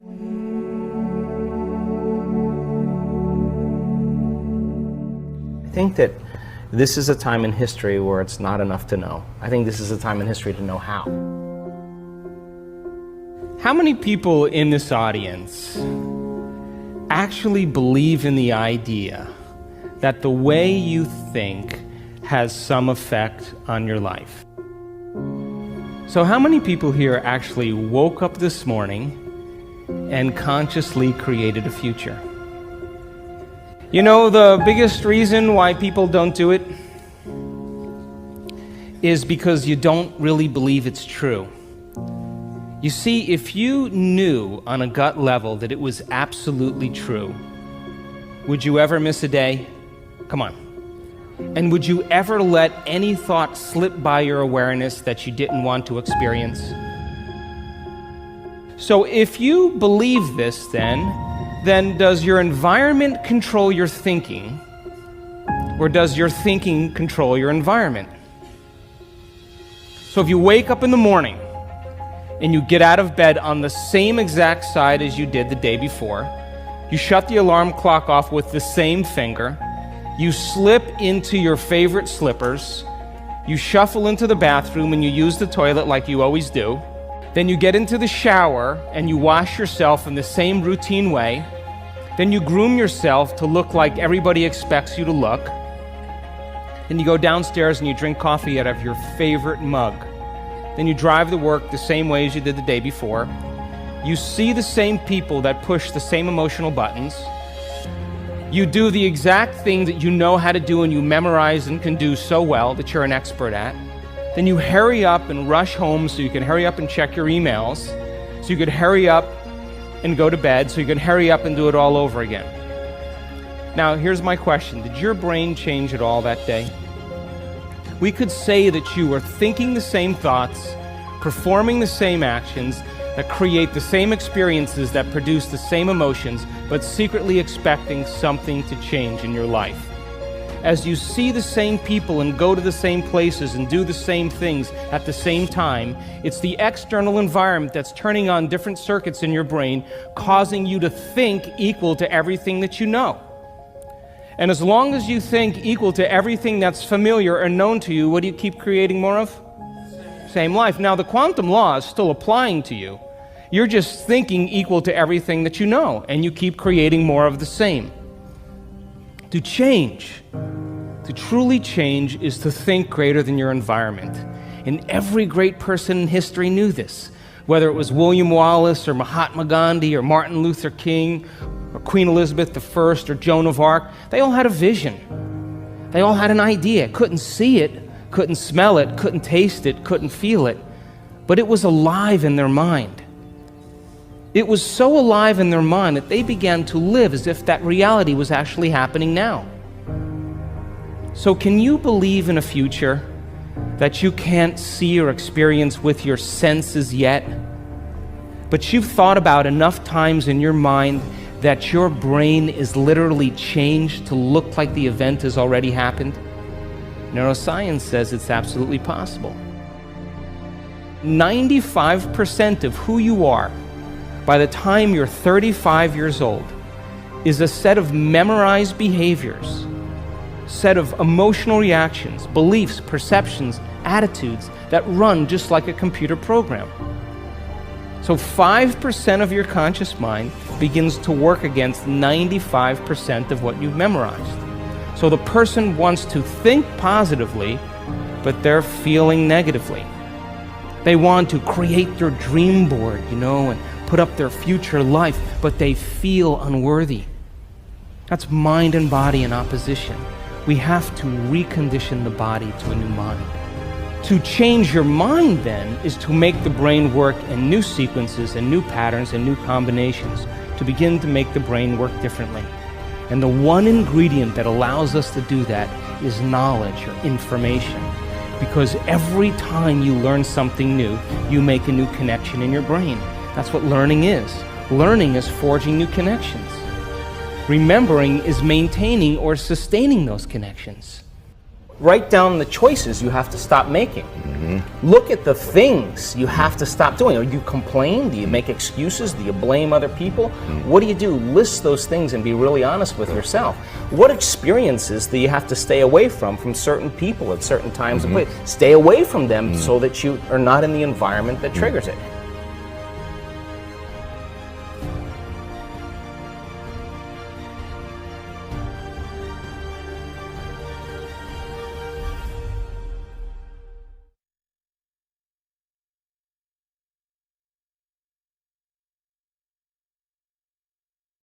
I think that this is a time in history where it's not enough to know. I think this is a time in history to know how. How many people in this audience actually believe in the idea that the way you think has some effect on your life? So how many people here actually woke up this morning and consciously created a future? You know, the biggest reason why people don't do it is because you don't really believe it's true. You see, if you knew on a gut level that it was absolutely true, would you ever miss a day? Come on. And would you ever let any thought slip by your awareness that you didn't want to experience? So if you believe this, then does your environment control your thinking, or does your thinking control your environment? So if you wake up in the morning and you get out of bed on the same exact side as you did the day before, you shut the alarm clock off with the same finger, you slip into your favorite slippers, you shuffle into the bathroom and you use the toilet like you always do, then you get into the shower and you wash yourself in the same routine way, then you groom yourself to look like everybody expects you to look, then you go downstairs and you drink coffee out of your favorite mug, then you drive to work the same way as you did the day before, you see the same people that push the same emotional buttons, you do the exact thing that you know how to do and you memorize and can do so well that you're an expert at, then you hurry up and rush home so you can hurry up and check your emails, so you could hurry up and go to bed, so you can hurry up and do it all over again. Now, here's my question. Did your brain change at all that day? We could say that you were thinking the same thoughts, performing the same actions, that create the same experiences, that produce the same emotions, but secretly expecting something to change in your life. As you see the same people and go to the same places and do the same things at the same time, it's the external environment that's turning on different circuits in your brain, causing you to think equal to everything that you know. And as long as you think equal to everything that's familiar or known to you, what do you keep creating more of? Same life. Now, the quantum law is still applying to you. You're just thinking equal to everything that you know, and you keep creating more of the same. To change, to truly change, is to think greater than your environment. And every great person in history knew this. Whether it was William Wallace or Mahatma Gandhi or Martin Luther King or Queen Elizabeth I or Joan of Arc, they all had a vision. They all had an idea. Couldn't see it, couldn't smell it, couldn't taste it, couldn't feel it, but it was alive in their mind. It was so alive in their mind that they began to live as if that reality was actually happening now. So can you believe in a future that you can't see or experience with your senses yet, but you've thought about enough times in your mind that your brain is literally changed to look like the event has already happened? Neuroscience says it's absolutely possible. 95% of who you are by the time you're 35 years old is a set of memorized behaviors, set of emotional reactions, beliefs, perceptions, attitudes that run just like a computer program. So 5% of your conscious mind begins to work against 95% of what you've memorized. So the person wants to think positively, but they're feeling negatively. They want to create their dream board, and put up their future life, but they feel unworthy. That's mind and body in opposition. We have to recondition the body to a new mind. To change your mind, then, is to make the brain work in new sequences and new patterns and new combinations, to begin to make the brain work differently. And the one ingredient that allows us to do that is knowledge or information. Because every time you learn something new, you make a new connection in your brain. That's what learning is. Learning is forging new connections. Remembering is maintaining or sustaining those connections. Write down the choices you have to stop making. Look at the things you have to stop doing. You complain? Do you make excuses? Do you blame other people? What do you do? List those things and be really honest with yourself. What experiences do you have to stay away from certain people at certain times and places? Stay away from them so that you are not in the environment that triggers it.